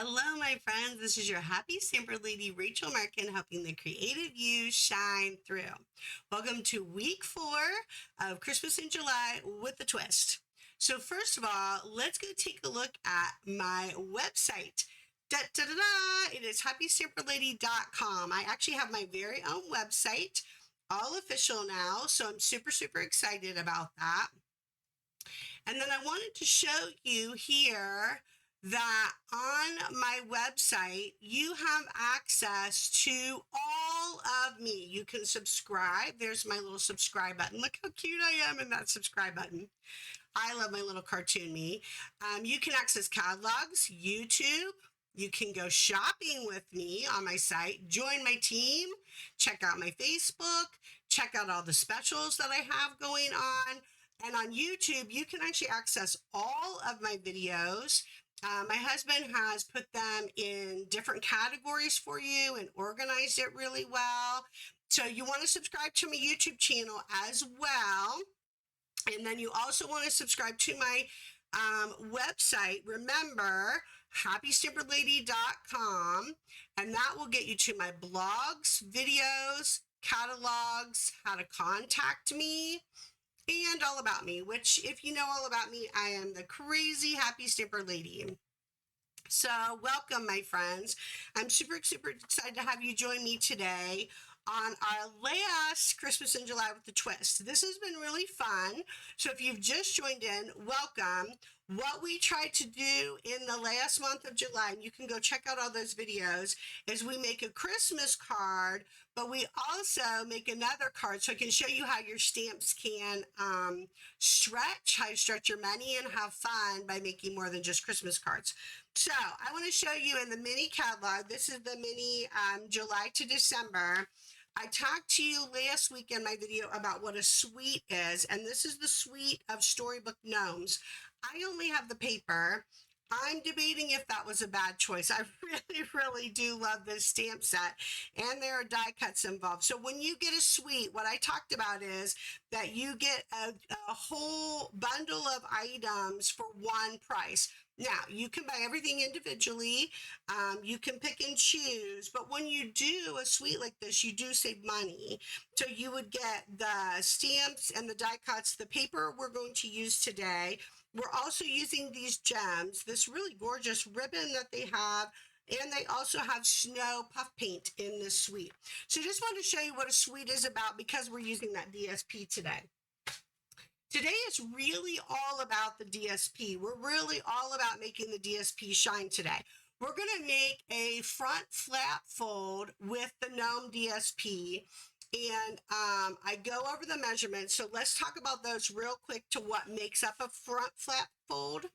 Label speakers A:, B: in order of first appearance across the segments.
A: Hello, my friends. This is your happy stamper lady, Rachel Markin, helping the creative you shine through. Welcome to week 4 of Christmas in July with a twist. So, first of all, let's go take a look at my website. Da, da, da, da. It is happystamperlady.com. I actually have my very own website, all official now. So, I'm super, super excited about that. And then I wanted to show you here that on my website, you have access to all of me. You can subscribe. There's my little subscribe button. Look how cute I am in that subscribe button. I love my little cartoon me. You can access catalogs, YouTube. You can go shopping with me on my site, join my team, check out my Facebook, check out all the specials that I have going on. And on YouTube, you can actually access all of my videos. My husband has put them in different categories for you and organized it really well. So you want to subscribe to my YouTube channel as well. And then you also want to subscribe to my website. Remember, happystamperlady.com, and that will get you to my blogs, videos, catalogs, how to contact me, and all about me, which if you know all about me, I am the crazy happy stamper lady. So welcome, my friends. I'm super, super excited to have you join me today on our last Christmas in July with the twist. This has been really fun. So if you've just joined in, welcome. What we tried to do in the last month of July, and you can go check out all those videos, is we make a Christmas card, but we also make another card so I can show you how your stamps can stretch, how you stretch your money and have fun by making more than just Christmas cards. So I want to show you in the mini catalog. This is the mini July to December. I talked to you last week in my video about what a suite is, and this is the suite of Storybook Gnomes. I only have the paper. I'm debating if that was a bad choice. I really, really do love this stamp set, and there are die cuts involved. So when you get a suite, what I talked about is that you get a whole bundle of items for one price. Now, you can buy everything individually. You can pick and choose. But when you do a suite like this, you do save money. So you would get the stamps and the die cuts, the paper we're going to use today. We're also using these gems, this really gorgeous ribbon that they have, and they also have snow puff paint in this suite. So just wanted to show you what a suite is about because we're using that DSP today. Today is really all about the DSP. We're really all about making the DSP shine today. We're going to make a front flap fold with the Gnome DSP. And I go over the measurements. So let's talk about those real quick to what makes up a front flap fold.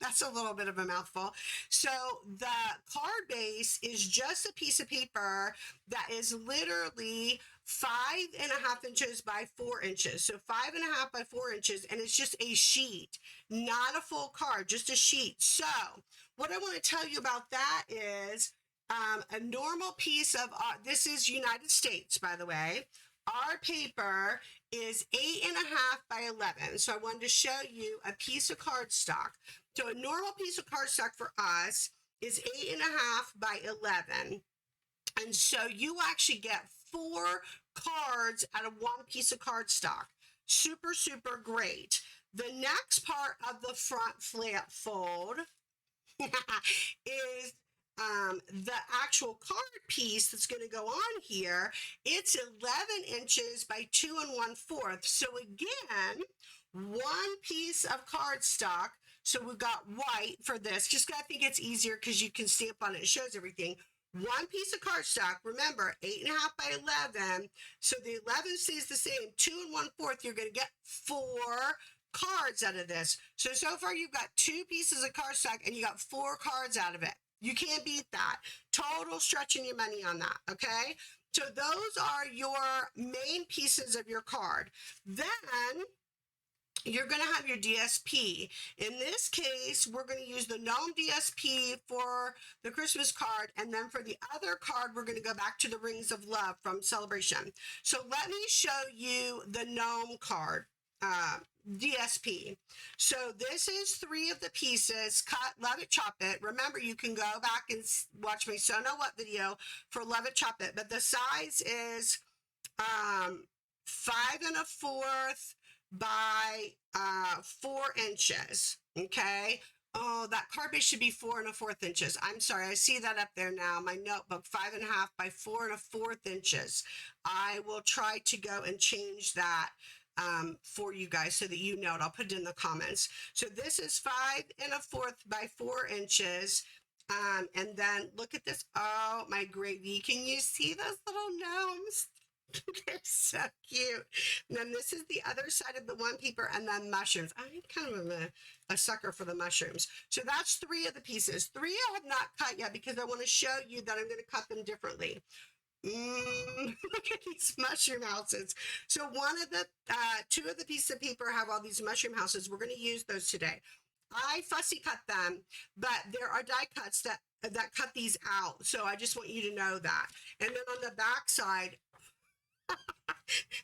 A: That's a little bit of a mouthful. So the card base is just a piece of paper that is literally 5.5 inches by 4 inches. So 5.5 by 4 inches, and it's just a sheet, not a full card, just a sheet. So what I want to tell you about that is a normal piece of, this is United States, by the way. Our paper is 8.5 by 11. So I wanted to show you a piece of cardstock. So a normal piece of cardstock for us is 8.5 by 11. And so you actually get 4 cards out of one piece of cardstock. Super, super great. The next part of the front flap fold is the actual card piece that's going to go on here. It's 11 inches by 2 1/4. So again, one piece of cardstock. So we've got white for this. Just I think it's easier because you can stamp on it. It shows everything. One piece of cardstock. Remember, 8.5 by 11. So the 11 stays the same. 2 1/4. You're going to get 4 cards out of this. So far you've got 2 pieces of cardstock and you got 4 cards out of it. You can't beat that. Total stretching your money on that, okay? So those are your main pieces of your card. Then you're going to have your DSP. In this case, we're going to use the Gnome DSP for the Christmas card, and then for the other card, we're going to go back to the Rings of Love from Sale-A-Bration. So let me show you the Gnome card. DSP. So this is 3 of the pieces, cut, love it, chop it. Remember, you can go back and watch my So Know What video for love it, chop it, but the size is 5 1/4 by 4 inches. Okay. Oh, that card base should be 4 1/4 inches. I'm sorry, I see that up there now. My notebook, 5 1/2 by 4 1/4 inches. I will try to go and change that for you guys so that you know it. I'll put it in the comments. So this is 5 1/4 by 4 inches. And then look at this. Oh, my gravy. Can you see those little gnomes? They're so cute. And then this is the other side of the one paper, and then mushrooms. I'm kind of a sucker for the mushrooms. So that's 3 of the pieces. 3 I have not cut yet because I want to show you that I'm going to cut them differently. Look at these mushroom houses. So 2 of the pieces of paper have all these mushroom houses. We're going to use those today. I fussy cut them, but there are die cuts that cut these out. So I just want you to know that. And then on the back side,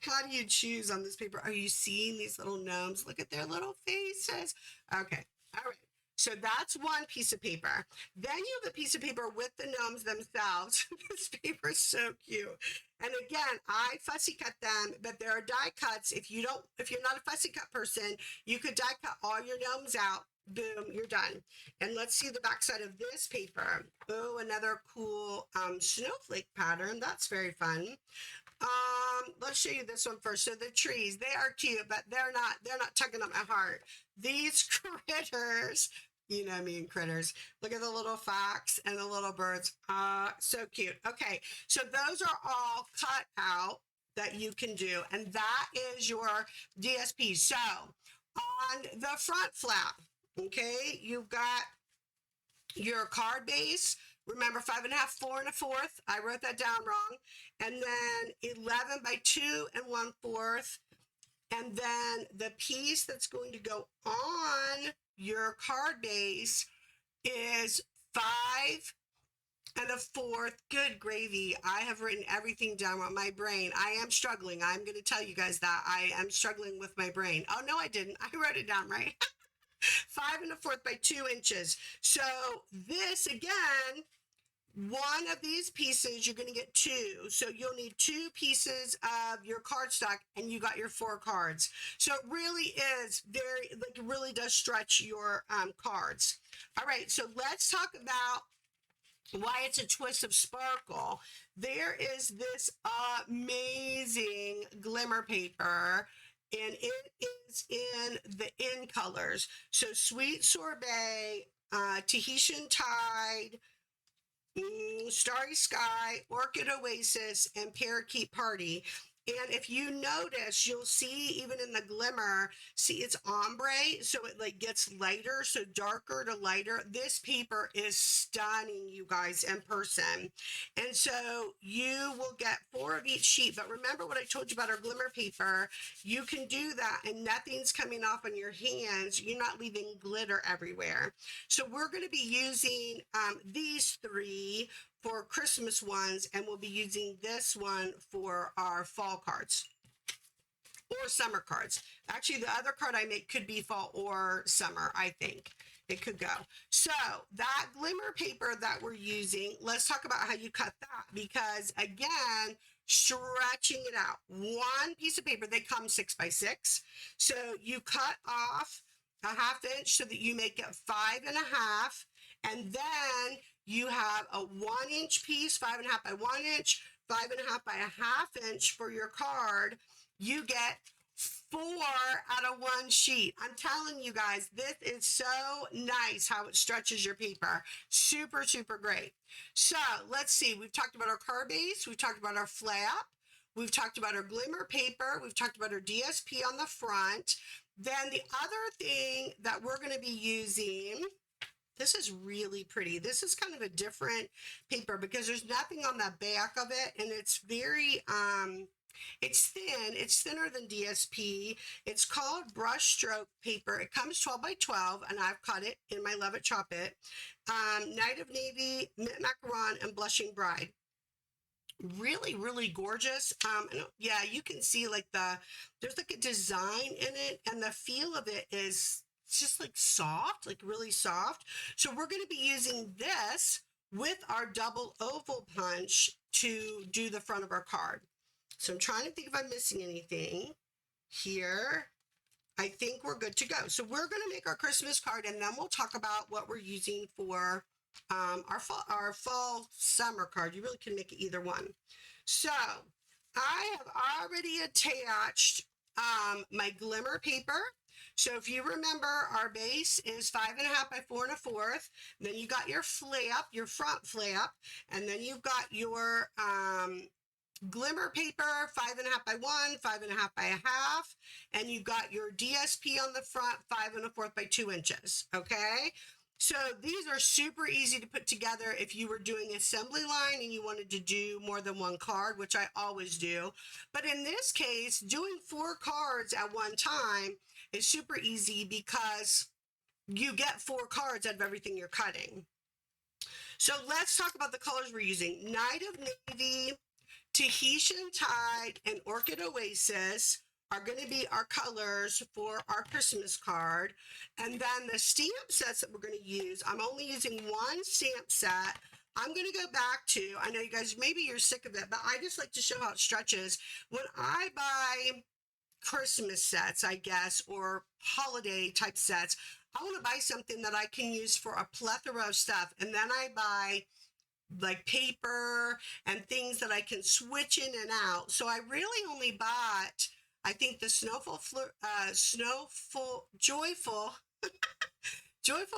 A: how do you choose on this paper? Are you seeing these little gnomes? Look at their little faces. Okay. All right. So that's one piece of paper. Then you have a piece of paper with the gnomes themselves. This paper is so cute. And again, I fussy cut them, but there are die cuts. If you're not a fussy cut person, you could die cut all your gnomes out. Boom, you're done. And let's see the back side of this paper. Oh, another cool snowflake pattern. That's very fun. Let's show you this one first. So the trees, they are cute, but they're not tugging at my heart. These critters, you know me and critters. Look at the little fox and the little birds. So cute. Okay, so those are all cut out that you can do, and that is your DSP. So on the front flap, okay, you've got your card base. Remember 5 1/2, 4 1/4. I wrote that down wrong. And then 11 by 2 1/4. And then the piece that's going to go on your card base is 5 1/4. Good gravy. I have written everything down with my brain. I am struggling. I'm going to tell you guys that I am struggling with my brain. Oh, no, I didn't. I wrote it down right. 5 1/4 by 2 inches. So this again, one of these pieces, you're going to get 2. So you'll need 2 pieces of your cardstock, and you got your 4 cards. So it really is very, like, it really does stretch your cards. All right, so let's talk about why it's a twist of sparkle. There is this amazing glimmer paper, and it is in the in colors. So Sweet Sorbet, Tahitian Tide, Starry Sky, Orchid Oasis, and Parakeet Party. And if you notice, you'll see even in the glimmer, see it's ombre, so it like gets lighter, so darker to lighter. This paper is stunning, you guys, in person. And so you will get 4 of each sheet. But remember what I told you about our glimmer paper. You can do that and nothing's coming off on your hands. You're not leaving glitter everywhere. So we're going to be using these 3 for Christmas ones, and we'll be using this one for our fall cards or summer cards. Actually, the other card I make could be fall or summer, I think. It could go. So that glimmer paper that we're using, let's talk about how you cut that, because again, stretching it out. One piece of paper, they come 6 by 6. So you cut off a 1/2 inch so that you make it 5 1/2, and then you have a 1 inch piece, 5 1/2 by 1 inch, 5 1/2 by a 1/2 inch for your card. You get 4 out of 1 sheet. I'm telling you guys, this is so nice how it stretches your paper. Super, super great. So let's see. We've talked about our card base. We've talked about our flap. We've talked about our glimmer paper. We've talked about our DSP on the front. Then the other thing that we're going to be using, this is really pretty. This is kind of a different paper because there's nothing on the back of it, and it's very, it's thin. It's thinner than DSP. It's called brush stroke paper. It comes 12 by 12, and I've cut it in my Love It Chop It. Night of Navy, Mint Macaron, and Blushing Bride. really, really gorgeous. Yeah, you can see like there's like a design in it, and the feel of it is just like soft, like really soft. So we're going to be using this with our double oval punch to do the front of our card. So I'm trying to think if I'm missing anything here. I think we're good to go. So we're going to make our Christmas card, and then we'll talk about what we're using for our fall summer card. You really can make it either one. So I have already attached my glimmer paper. So if you remember, our base is 5.5 by 4 1/4. Then you got your flap, your front flap, and then you've got your glimmer paper, 5.5 by 1, 5.5 by 1/2, and you've got your DSP on the front, 5 1/4 by 2 inches. Okay. So these are super easy to put together if you were doing assembly line and you wanted to do more than one card, which I always do. But in this case, doing 4 cards at one time is super easy because you get 4 cards out of everything you're cutting. So let's talk about the colors we're using. Night of Navy, Tahitian Tide, and Orchid Oasis are going to be our colors for our Christmas card. And then the stamp sets that we're going to use, I'm only using one stamp set. I'm going to go back to, I know you guys, maybe you're sick of it, but I just like to show how it stretches. When I buy Christmas sets, I guess, or holiday type sets, I want to buy something that I can use for a plethora of stuff. And then I buy like paper and things that I can switch in and out. So I really only bought, I think the Joyful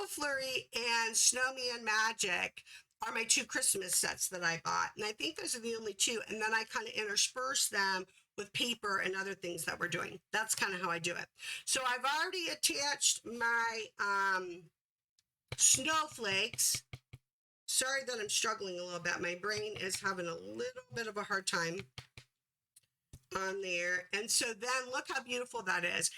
A: Flurry and Snowman Magic are my 2 Christmas sets that I bought. And I think those are the only 2. And then I kind of intersperse them with paper and other things that we're doing. That's kind of how I do it. So I've already attached my snowflakes. Sorry that I'm struggling a little bit. My brain is having a little bit of a hard time on there. And so then look how beautiful that is.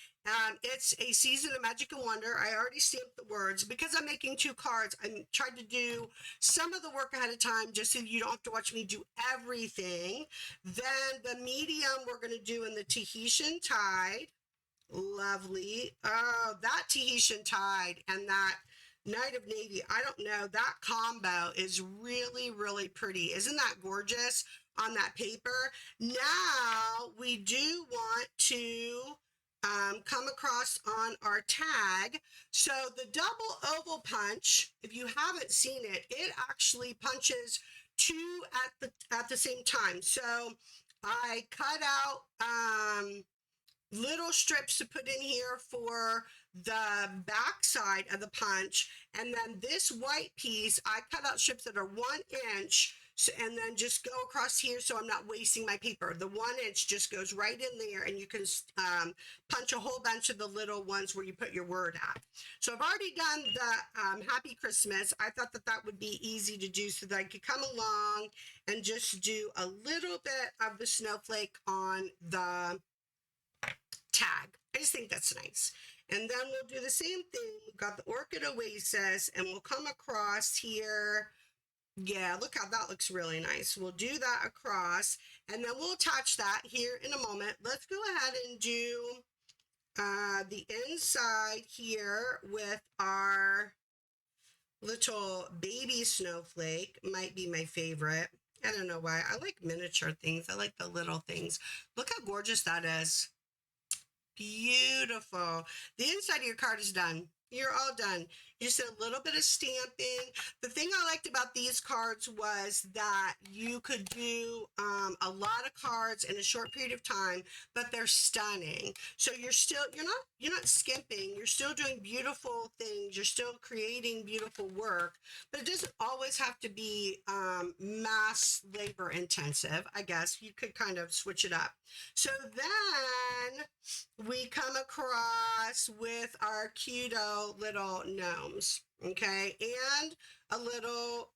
A: It's a season of magic and wonder. I already stamped the words because I'm making 2 cards. I tried to do some of the work ahead of time just so you don't have to watch me do everything. Then the medium we're going to do in the Tahitian Tide. Lovely. Oh, that Tahitian Tide and that Night of Navy, I don't know, that combo is really, really pretty. Isn't that gorgeous on that paper? Now we do want to come across on our tag. So the double oval punch, if you haven't seen it, it actually punches 2 at the same time. So I cut out little strips to put in here for the back side of the punch, and then this white piece I cut out strips that are 1 inch, and then just go across here so I'm not wasting my paper. The 1 inch just goes right in there, and you can punch a whole bunch of the little ones where you put your word at. So I've already done the Happy Christmas. I thought that that would be easy to do so that I could come along and just do a little bit of the snowflake on the tag. I just think that's nice. And then we'll do the same thing. We've got the Orchid Oasis, and we'll come across here. Yeah, look how that looks really nice. We'll do that across, and then we'll attach that here in a moment. Let's go ahead and do the inside here with our little baby snowflake. Might be my favorite. I don't know why. I like miniature things. I like the little things. Look how gorgeous that is. Beautiful. The inside of your card is done. You're all done. You just did a little bit of stamping. The thing I liked about these cards was that you could do a lot of cards in a short period of time, but they're stunning. So you're not skimping. You're still doing beautiful things. You're still creating beautiful work, but it doesn't always have to be mass labor intensive. I guess you could kind of switch it up. So then we come across with our cuto little gnomes, okay, and a little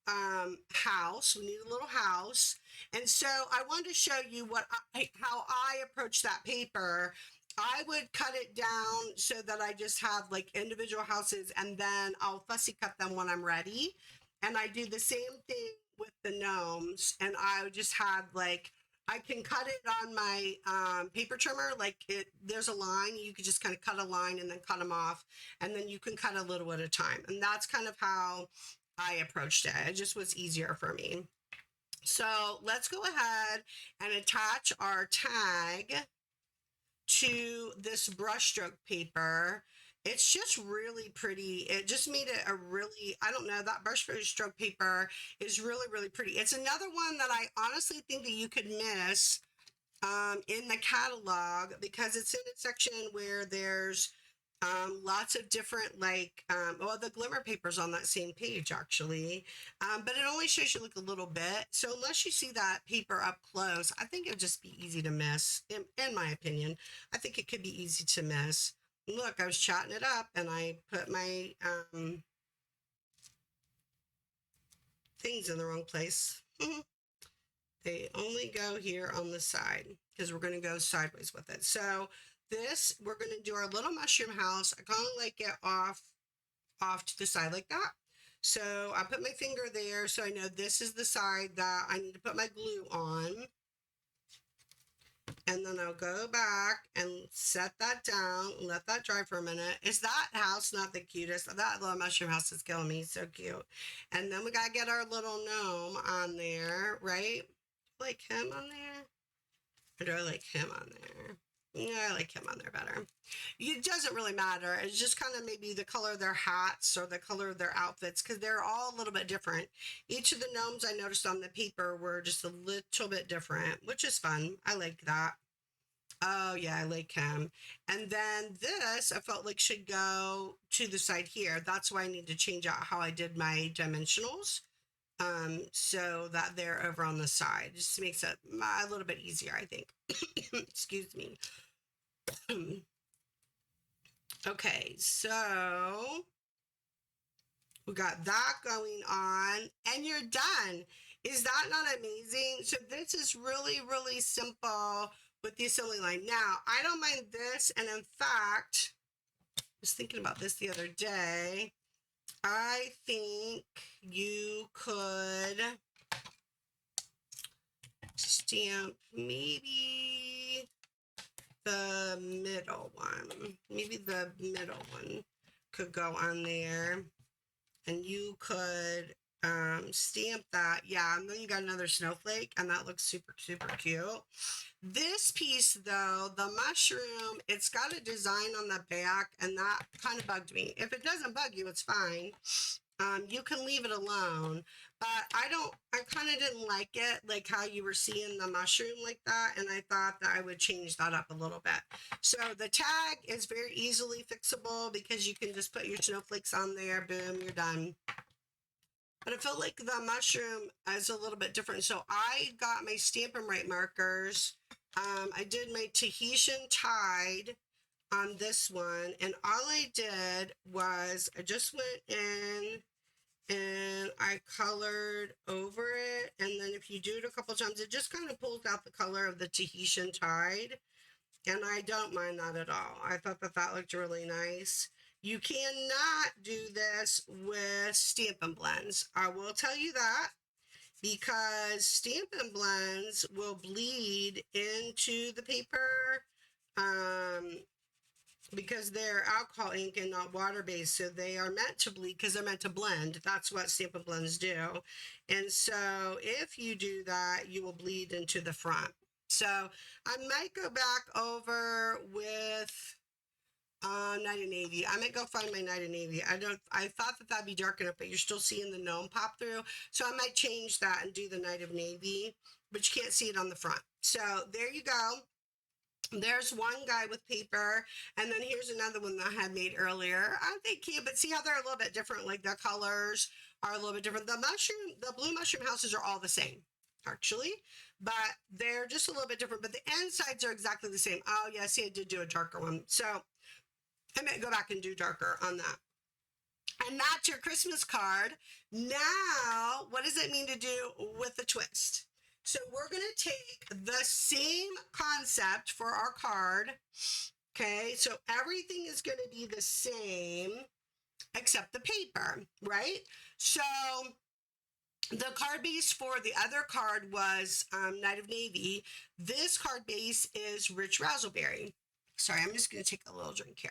A: house. We need a little house, and so I wanted to show you how I approach that paper. I would cut it down so that I just have like individual houses, and then I'll fussy cut them when I'm ready. And I do the same thing with the gnomes, and I just had like, I can cut it on my paper trimmer. Like there's a line, you could just kind of cut a line and then cut them off, and then you can cut a little at a time. And that's kind of how I approached it. It just was easier for me. So let's go ahead and attach our tag to this brushstroke paper. It's just really pretty. It just made it a really, I don't know, that brushstroke paper is really, really pretty. It's another one that I honestly think that you could miss in the catalog, because it's in a section where there's lots of different, like, well, the glimmer paper's on that same page actually, but it only shows you like a little bit. So unless you see that paper up close, I think it'd just be easy to miss. In my opinion, I think it could be easy to miss. Look, I was chatting it up and I put my things in the wrong place. They only go here on the side because we're going to go sideways with it. So this, we're going to do our little mushroom house. I kind of like it off to the side like that. So I put my finger there so I know this is the side that I need to put my glue on. And then I'll go back and set that down and let that dry for a minute. Is that house not the cutest? That little mushroom house is killing me. So cute. And then we got to get our little gnome on there, right? Like him on there? Or do I like him on there? Yeah, I like him on there better. It doesn't really matter. It's just kind of maybe the color of their hats or the color of their outfits, because they're all a little bit different. Each of the gnomes I noticed on the paper were just a little bit different, which is fun. I like that. Oh yeah, I like him. And then this I felt like should go to the side here. That's why I need to change out how I did my dimensionals. So that they're over on the side. Just makes it a little bit easier, I think. Excuse me. Okay, so we got that going on and you're done. Is that not amazing? So this is really, really simple with the assembly line. Now, I don't mind this. And in fact, I was thinking about this the other day. I think you could stamp maybe the middle one. Maybe the middle one could go on there. And you could stamp that. Yeah, and then you got another snowflake, and that looks super, super cute. This piece, though, the mushroom, it's got a design on the back, and that kind of bugged me. If it doesn't bug you, it's fine. You can leave it alone, but I kind of didn't like it, like how you were seeing the mushroom like that, and I thought that I would change that up a little bit. So the tag is very easily fixable because you can just put your snowflakes on there, boom, you're done. But I felt like the mushroom is a little bit different. So I got my Stampin' Right markers. I did my Tahitian Tide on this one. And all I did was I just went in and I colored over it. And then if you do it a couple times, it just kind of pulls out the color of the Tahitian Tide. And I don't mind that at all. I thought that that looked really nice. You cannot do this with Stampin' Blends. I will tell you that, because Stampin' Blends will bleed into the paper because they're alcohol ink and not water-based. So they are meant to bleed because they're meant to blend. That's what Stampin' Blends do. And so if you do that, you will bleed into the front. So I might go back over with Night of Navy. I might go find my Night of Navy. I thought that that'd be dark enough, but you're still seeing the gnome pop through. So I might change that and do the Night of Navy, but you can't see it on the front. So there you go. There's one guy with paper, and then here's another one that I had made earlier. Aren't they cute? But see how they're a little bit different, like the colors are a little bit different. The blue mushroom houses are all the same, actually, but they're just a little bit different, but the end sides are exactly the same. Oh yeah, see, I did do a darker one. So I might go back and do darker on that. And that's your Christmas card. Now, what does it mean to do with a twist? So we're going to take the same concept for our card. Okay, so everything is going to be the same except the paper, right? So The card base for the other card was Night of Navy. This card base is Rich Razzleberry. Sorry, I'm just going to take a little drink here.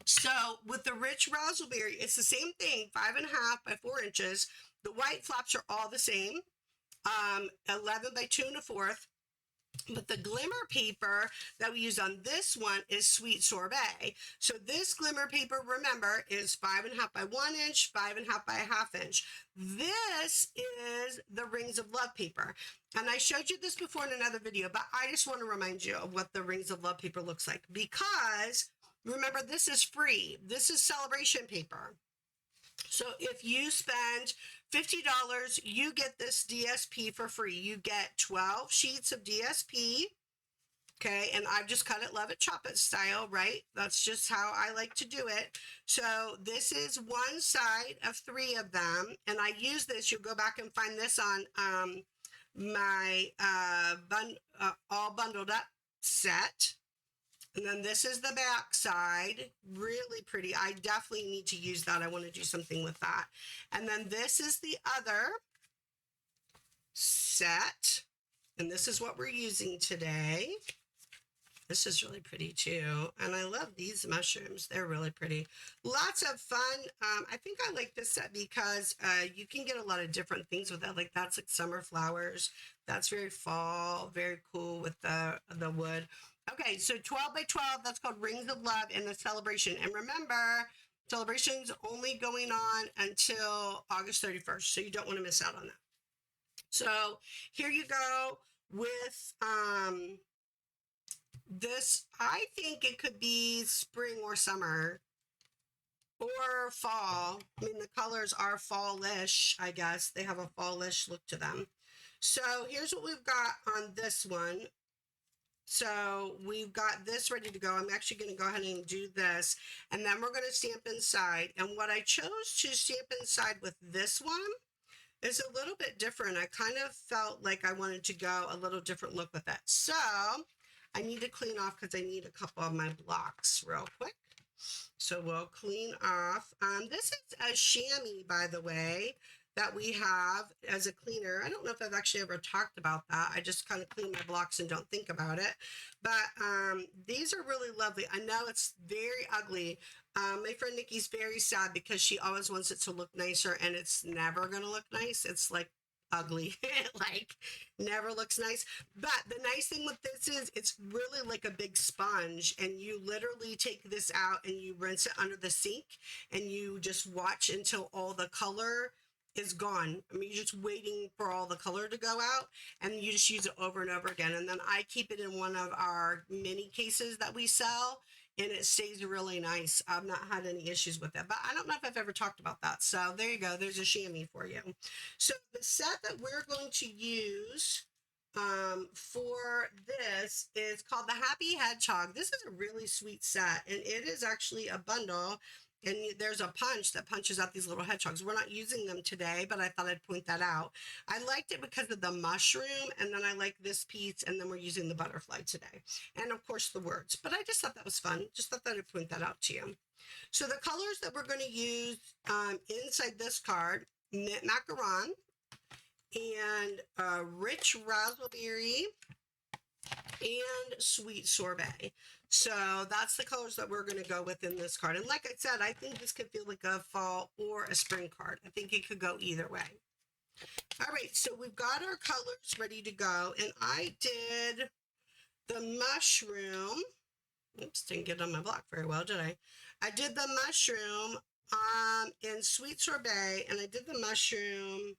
A: So with the Rich Razzleberry, it's the same thing, 5.5 by 4 inches. The white flaps are all the same, 11 by 2 1/4. But the glimmer paper that we use on this one is Sweet Sorbet. So this glimmer paper, remember, is 5.5 by 1 inch, 5.5 by 1/2 inch. This is the Rings of Love paper. And I showed you this before in another video, but I just want to remind you of what the Rings of Love paper looks like, because remember, this is free. This is Sale-A-Bration paper. So if you spend $50, you get this DSP for free. You get 12 sheets of DSP. Okay, and I've just cut it, love it, chop it style, right? That's just how I like to do it. So this is one side of 3 of them, and I use this. You'll go back and find this on my all bundled up set. And then this is the back side, really pretty. I definitely need to use that. I want to do something with that. And then this is the other set, and this is what we're using today. This is really pretty too, and I love these mushrooms. They're really pretty. Lots of fun. I think I like this set because you can get a lot of different things with that. Like that's like summer flowers. That's very fall, very cool with the wood. Okay, so 12 by 12, that's called Rings of Love and the Sale-A-Bration. And remember, Celebration's only going on until August 31st, so you don't want to miss out on that. So here you go with this. I think it could be spring or summer or fall. I mean, the colors are fallish, I guess. They have a fallish look to them. So here's what we've got on this one. So we've got this ready to go. I'm actually going to go ahead and do this, and then we're going to stamp inside. And what I chose to stamp inside with this one is a little bit different. I kind of felt like I wanted to go a little different look with it. So I need to clean off because I need a couple of my blocks real quick. So we'll clean off. This is a chamois, by the way, that we have as a cleaner. I don't know if I've actually ever talked about that. I just kind of clean my blocks and don't think about it. But these are really lovely. I know it's very ugly. My friend Nikki's very sad because she always wants it to look nicer, and it's never going to look nice. It's like ugly. Like never looks nice. But the nice thing with this is it's really like a big sponge, and you literally take this out and you rinse it under the sink, and you just watch until all the color is gone. I mean, you're just waiting for all the color to go out, and you just use it over and over again. And then I keep it in one of our mini cases that we sell, and it stays really nice. I've not had any issues with it, but I don't know if I've ever talked about that. So there you go. There's a chamois for you. So the set that we're going to use for this is called the Happy Hedgehog. This is a really sweet set, and it is actually a bundle. And there's a punch that punches out these little hedgehogs. We're not using them today, but I thought I'd point that out. I liked it because of the mushroom, and then I like this piece, and then we're using the butterfly today. And of course the words. But I just thought that was fun. Just thought that I'd point that out to you. So the colors that we're going to use inside this card, Mint Macaron and Rich Razzleberry and Sweet Sorbet. So that's the colors that we're going to go with in this card. And like I said, I think this could feel like a fall or a spring card. I think it could go either way. All right, so we've got our colors ready to go. And I did the mushroom. Oops, didn't get on my block very well, did I? I did the mushroom in Sweet Sorbet, and I did the mushroom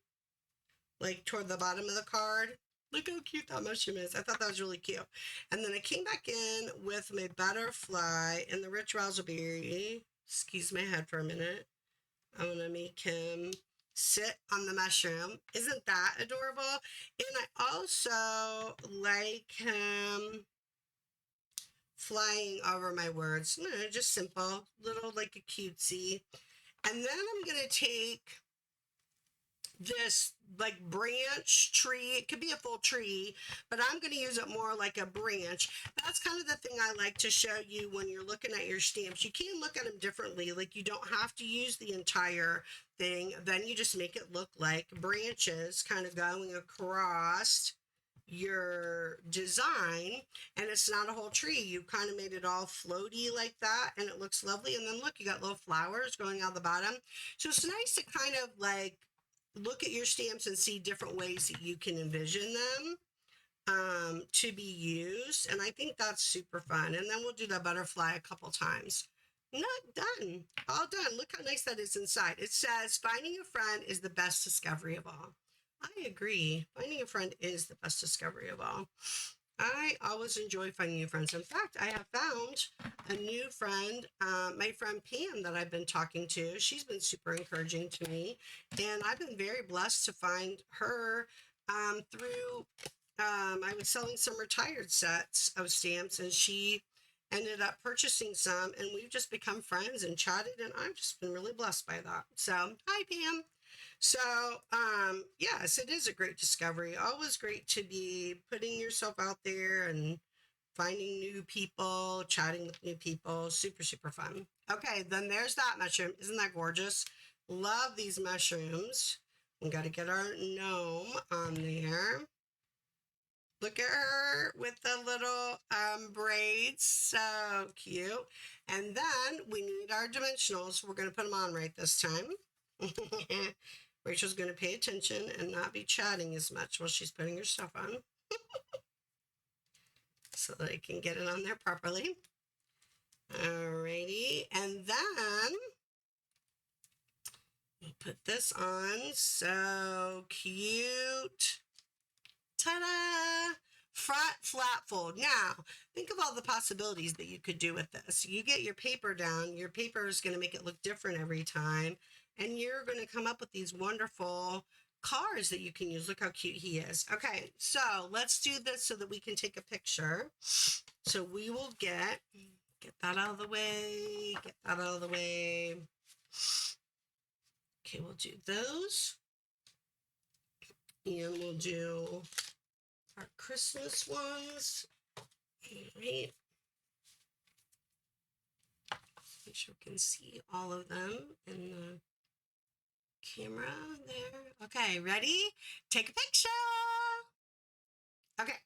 A: like toward the bottom of the card. Look how cute that mushroom is. I thought that was really cute. And then I came back in with my butterfly and the Rich Razzleberry. Excuse my head for a minute. I want to make him sit on the mushroom. Isn't that adorable? And I also like him flying over my words. Just simple, little like a cutesy. And then I'm going to take this like branch tree. It could be a full tree, but I'm going to use it more like a branch. That's kind of the thing I like to show you when you're looking at your stamps. You can look at them differently. Like you don't have to use the entire thing. Then you just make it look like branches kind of going across your design, and it's not a whole tree. You kind of made it all floaty like that, and it looks lovely. And then look, you got little flowers going out the bottom. So it's nice to kind of like look at your stamps and see different ways that you can envision them to be used. And I think that's super fun. And then we'll do the butterfly a couple times. Not done. All done. Look how nice that is inside. It says, finding a friend is the best discovery of all. I agree. Finding a friend is the best discovery of all. I always enjoy finding new friends. In fact, I have found a new friend, my friend Pam, that I've been talking to. She's been super encouraging to me, and I've been very blessed to find her through, I was selling some retired sets of stamps, and she ended up purchasing some, and we've just become friends and chatted, and I've just been really blessed by that. So, hi, Pam. So, yes, it is a great discovery. Always great to be putting yourself out there and finding new people, chatting with new people. Super, super fun. Okay, then there's that mushroom. Isn't that gorgeous? Love these mushrooms. We got to get our gnome on there. Look at her with the little braids. So cute. And then we need our dimensionals. We're going to put them on right this time. Rachel's going to pay attention and not be chatting as much while she's putting her stuff on. So that I can get it on there properly. Alrighty. And then we'll put this on. So cute. Ta-da! Front flat fold. Now, think of all the possibilities that you could do with this. You get your paper down. Your paper is going to make it look different every time. And you're going to come up with these wonderful cards that you can use. Look how cute he is. Okay, so let's do this so that we can take a picture. So we will get that out of the way. Get that out of the way. Okay, we'll do those. And we'll do our Christmas ones. All right. Make sure we can see all of them in the camera there. Okay, ready? Take a picture. Okay,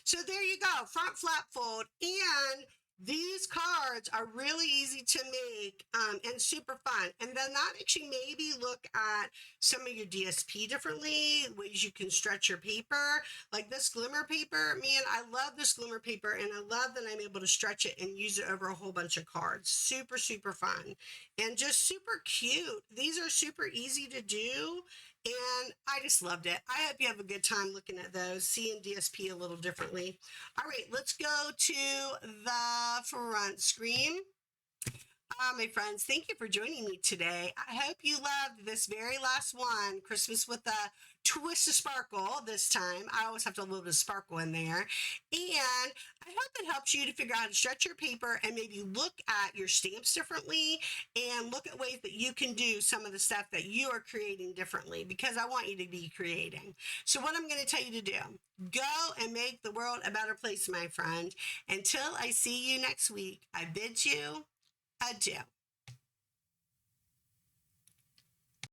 A: so there you go, front flap fold. And these cards are really easy to make and super fun. And then that makes you maybe look at some of your DSP differently, ways you can stretch your paper. Like this glimmer paper, man, I love this glimmer paper, and I love that I'm able to stretch it and use it over a whole bunch of cards. Super, super fun and just super cute. These are super easy to do. And I just loved it. I hope you have a good time looking at those, seeing DSP a little differently. All right, let's go to the front screen. My friends, thank you for joining me today. I hope you loved this very last one, Christmas with a twist of sparkle this time. I always have to have a little bit of sparkle in there. And I hope it helps you to figure out how to stretch your paper and maybe look at your stamps differently and look at ways that you can do some of the stuff that you are creating differently, because I want you to be creating. So what I'm going to tell you to do, go and make the world a better place, my friend. Until I see you next week, I bid you adieu.